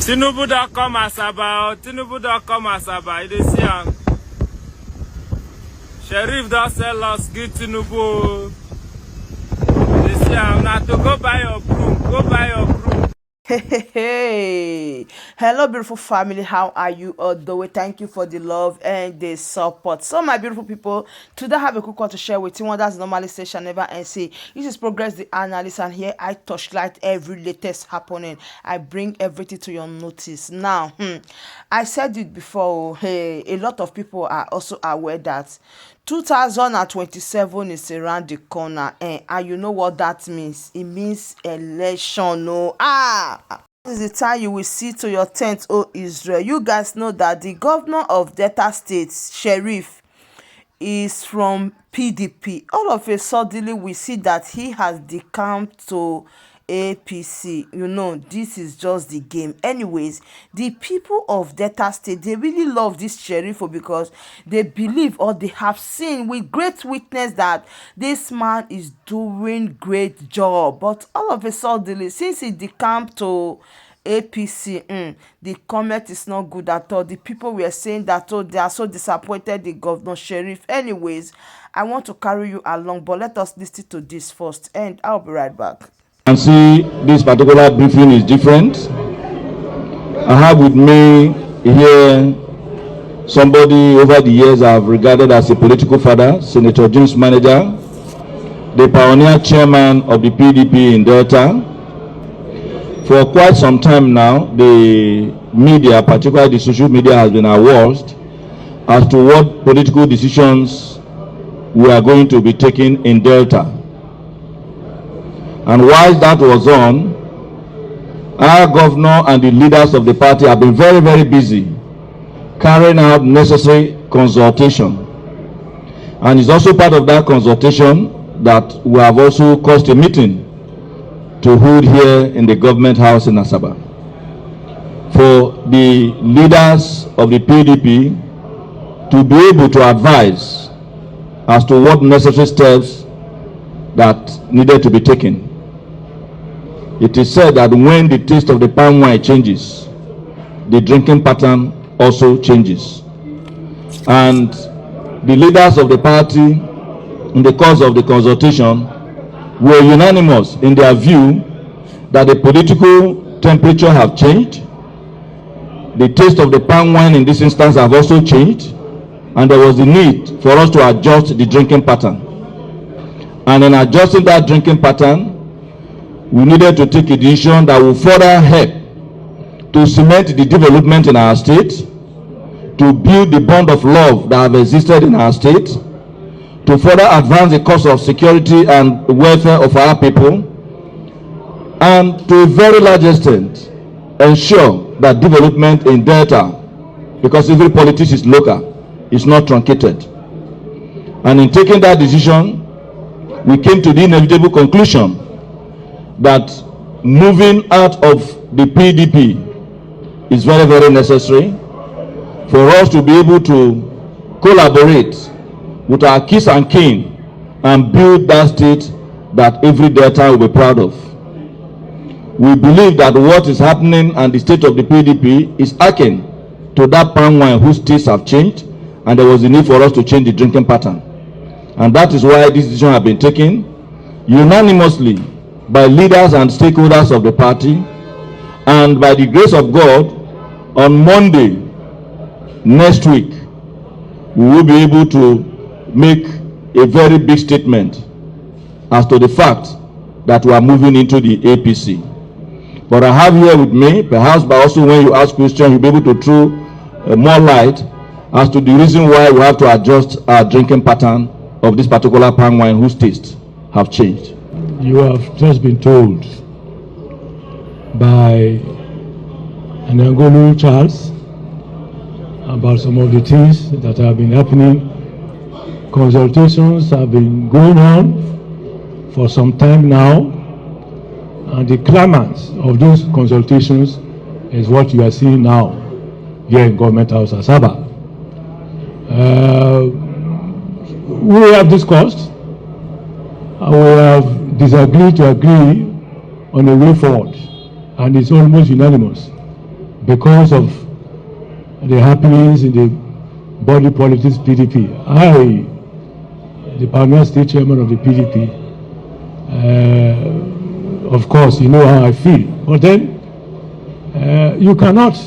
Tinubu.com Asaba, Tinubu.com Asaba. You see am. Sheriff don't sell us, give Tinubu. You see am. Now to go buy your broom, go buy your broom. Hey, hello beautiful family, how are you all doing? Thank you for the love and the support. So my beautiful people, today I have a quick one to share with you. One that's normally session never and say this is Progress the Analyst, and here I touchlight every latest happening. I bring everything to your notice. Now I said it before, hey, a lot of people are also aware that 2027 is around the corner, and you know what that means. It means election. No, this is the time you will see to your tent, oh Israel. You guys know that the governor of Delta State, Sheriff, is from PDP. All of a sudden we see that he has decamped to APC. You know, this is just the game. Anyways, the people of Delta State, they really love this sheriff because they believe, or they have seen with great witness, that this man is doing great job. But all of a sudden, since he decamped to APC, the comment is not good at all. The people were saying that, oh, they are so disappointed the governor sheriff. Anyways, I want to carry you along, but let us listen to this first, and I'll be right back. You can see this particular briefing is different. I have with me here somebody over the years I have regarded as a political father, Senator James Manager, the pioneer chairman of the PDP in Delta. For quite some time now, the media, particularly the social media, has been aroused as to what political decisions we are going to be taking in Delta. And while that was on, our governor and the leaders of the party have been very, very busy carrying out necessary consultation. And it's also part of that consultation that we have also caused a meeting to hold here in the government house in Asaba for the leaders of the PDP to be able to advise as to what necessary steps that needed to be taken. It is said that when the taste of the palm wine changes, the drinking pattern also changes. And the leaders of the party, in the course of the consultation, were unanimous in their view that the political temperature have changed. The taste of the palm wine in this instance have also changed, and there was the need for us to adjust the drinking pattern. And in adjusting that drinking pattern, we needed to take a decision that will further help to cement the development in our state, to build the bond of love that have existed in our state, to further advance the cause of security and welfare of our people, and to a very large extent ensure that development in Delta, because every politics is local, is not truncated. And in taking that decision, we came to the inevitable conclusion that moving out of the PDP is very, very necessary for us to be able to collaborate with our kith and kin and build that state that every Delta will be proud of. We believe that what is happening and the state of the PDP is akin to that palm wine whose tastes have changed, and there was a need for us to change the drinking pattern. And that is why this decision has been taken unanimously by leaders and stakeholders of the party, and by the grace of God, on Monday next week, we will be able to make a very big statement as to the fact that we are moving into the APC. But I have here with me, perhaps by also when you ask questions, you'll be able to throw more light as to the reason why we have to adjust our drinking pattern of this particular palm wine whose tastes have changed. You have just been told by Anangolu Charles about some of the things that have been happening. Consultations have been going on for some time now, and the climax of those consultations is what you are seeing now here in Government House Asaba. We have discussed, we have disagreed to agree on a way forward, and it's almost unanimous because of the happenings in the body politics PDP. I, the pioneer state chairman of the PDP, of course, you know how I feel. But then you cannot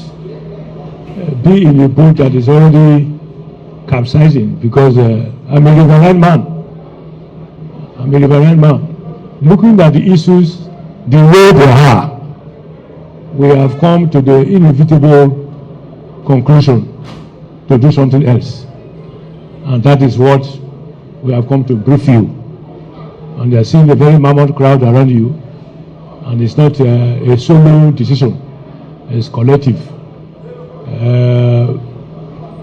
be in a boat that is already capsizing, because I'm a riverine man. I'm a riverine man. Looking at the issues the way they are, we have come to the inevitable conclusion to do something else. And that is what we have come to brief you. And they are seeing a very mammoth crowd around you. And it's not a solo decision, it's collective.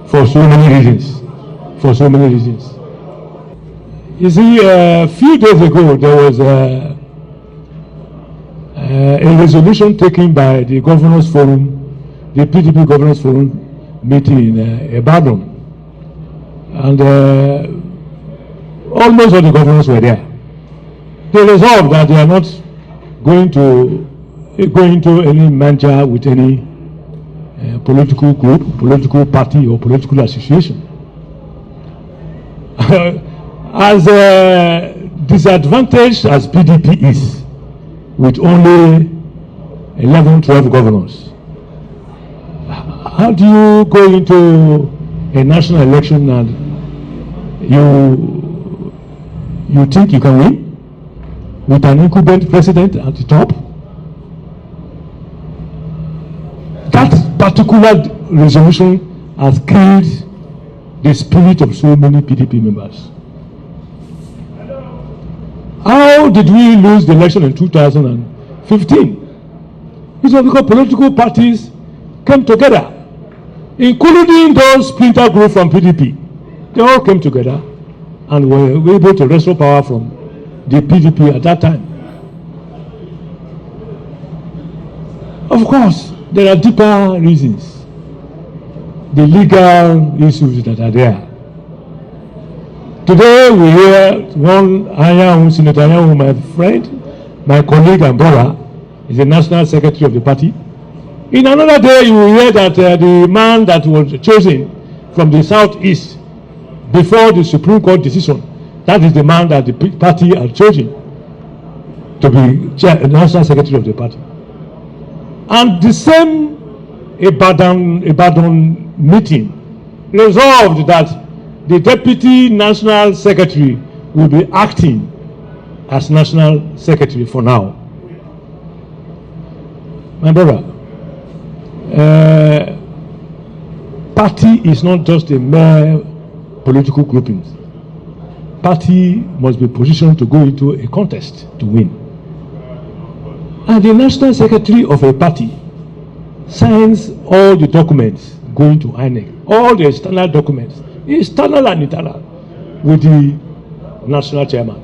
For so many reasons. For so many reasons. You see, a few days ago, there was a resolution taken by the Governors Forum, the PDP Governors Forum meeting in Ibadan. And almost all the governors were there. They resolved that they are not going to go into any merger with any political group, political party, or political association. As disadvantaged as PDP is, with only 11, 12 governors, how do you go into a national election and you think you can win with an incumbent president at the top? That particular resolution has killed the spirit of so many PDP members. How did we lose the election in 2015? It was because political parties came together, including those splinter groups from PDP. They all came together and were able to wrestle power from the PDP at that time. Of course, there are deeper reasons. The legal issues that are there. Today we hear Senator Ayahu, my friend, my colleague and brother, is the national secretary of the party. In another day you will hear that the man that was chosen from the southeast before the Supreme Court decision, that is the man that the party had chosen to be national secretary of the party. And the same Ibadan meeting resolved that the deputy national secretary will be acting as national secretary for now. My brother, party is not just a mere political grouping. Party must be positioned to go into a contest to win. And the national secretary of a party signs all the documents going to INEC, all the external documents, external and internal, with the national chairman,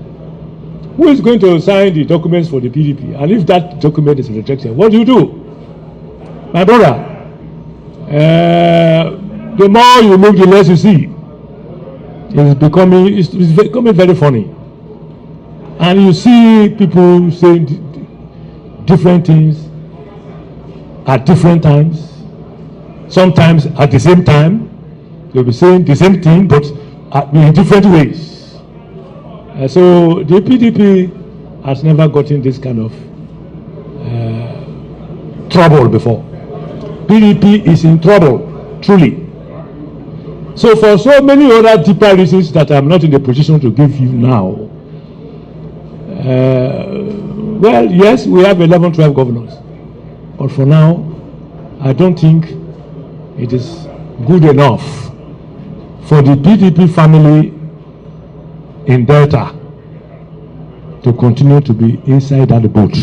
who is going to sign the documents for the PDP. And if that document is rejected, what do you do? My brother, the more you look, the less you see. It's becoming very funny. And you see people saying different things at different times, sometimes at the same time. They'll be saying the same thing, but in different ways. So the PDP has never gotten this kind of trouble before. PDP is in trouble, truly. So for so many other deeper reasons that I'm not in the position to give you now, well, yes, we have 11, 12 governors. But for now, I don't think it is good enough for the PDP family in Delta to continue to be inside that boat.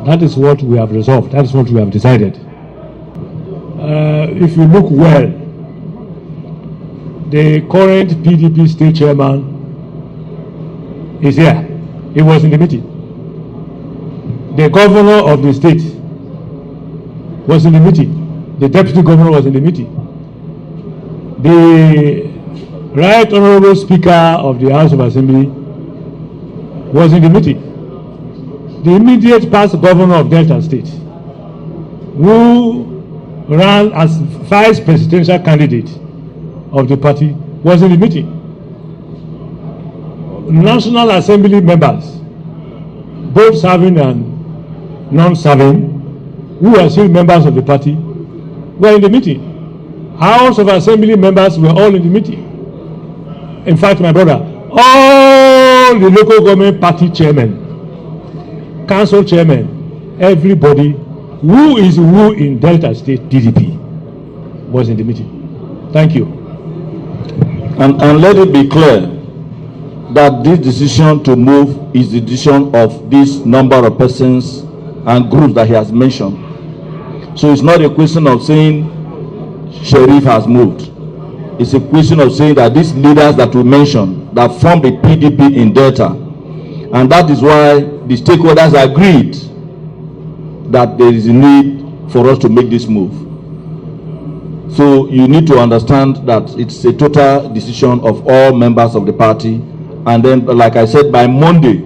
That is what we have resolved. That is what we have decided. If you look well, the current PDP state chairman is here. He was in the meeting. The governor of the state was in the meeting. The deputy governor was in the meeting. The Right Honorable Speaker of the House of Assembly was in the meeting. The immediate past governor of Delta State who ran as vice presidential candidate of the party, was in the meeting. National Assembly members, both serving and non-serving, who are still members of the party, were in the meeting. House of Assembly members were all in the meeting. In fact, my brother, all the local government party chairmen, council chairmen, everybody who is who in Delta State PDP was in the meeting. Thank you. And let it be clear that this decision to move is the decision of this number of persons and groups that he has mentioned. So it's not a question of saying Sheriff has moved. It's a question of saying that these leaders that we mentioned that form the PDP in Delta, and that is why the stakeholders agreed that there is a need for us to make this move. So you need to understand that it's a total decision of all members of the party, and then, like I said, by Monday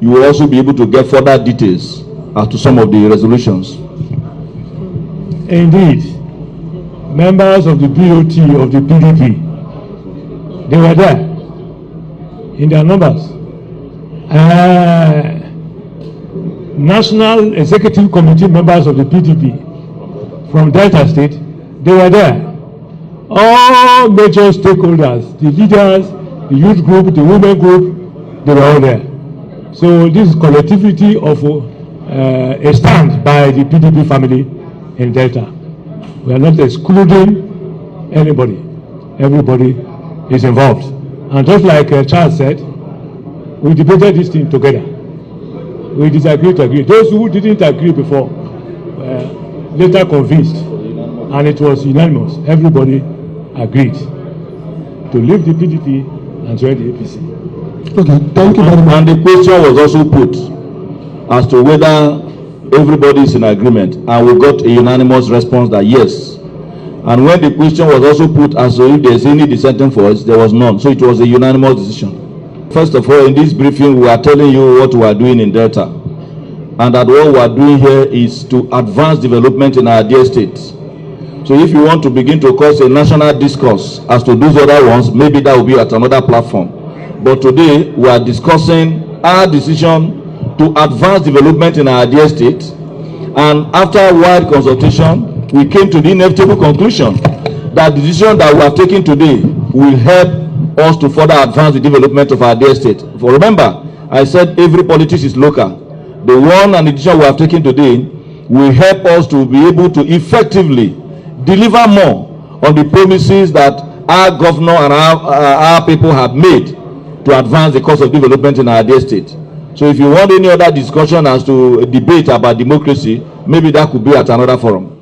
you will also be able to get further details as to some of the resolutions. Indeed, members of the BOT of the PDP, they were there in their numbers. National Executive Committee members of the PDP from Delta State, they were there. All major stakeholders, the leaders, the youth group, the women group, they were all there. So this is collectivity of a stand by the PDP family in Delta. We are not excluding anybody. Everybody is involved. And just like Charles said, we debated this thing together. We disagreed to agree. Those who didn't agree before later convinced, and it was unanimous. Everybody agreed to leave the PDP and join the APC. Okay, thank you very much. And the question was also put as to whether everybody is in agreement, and we got a unanimous response that yes. And when the question was also put as to if there's any dissenting voice, there was none. So it was a unanimous decision. First of all, in this briefing, we are telling you what we are doing in Delta, and that what we are doing here is to advance development in our dear state. So if you want to begin to cause a national discourse as to those other ones, maybe that will be at another platform. But today, we are discussing our decision to advance development in our dear state, and after wide consultation, we came to the inevitable conclusion that the decision that we have taken today will help us to further advance the development of our dear state. For remember, I said every politics is local. The one and the decision we have taken today will help us to be able to effectively deliver more on the promises that our governor and our people have made to advance the course of development in our dear state. So if you want any other discussion as to a debate about democracy, maybe that could be at another forum.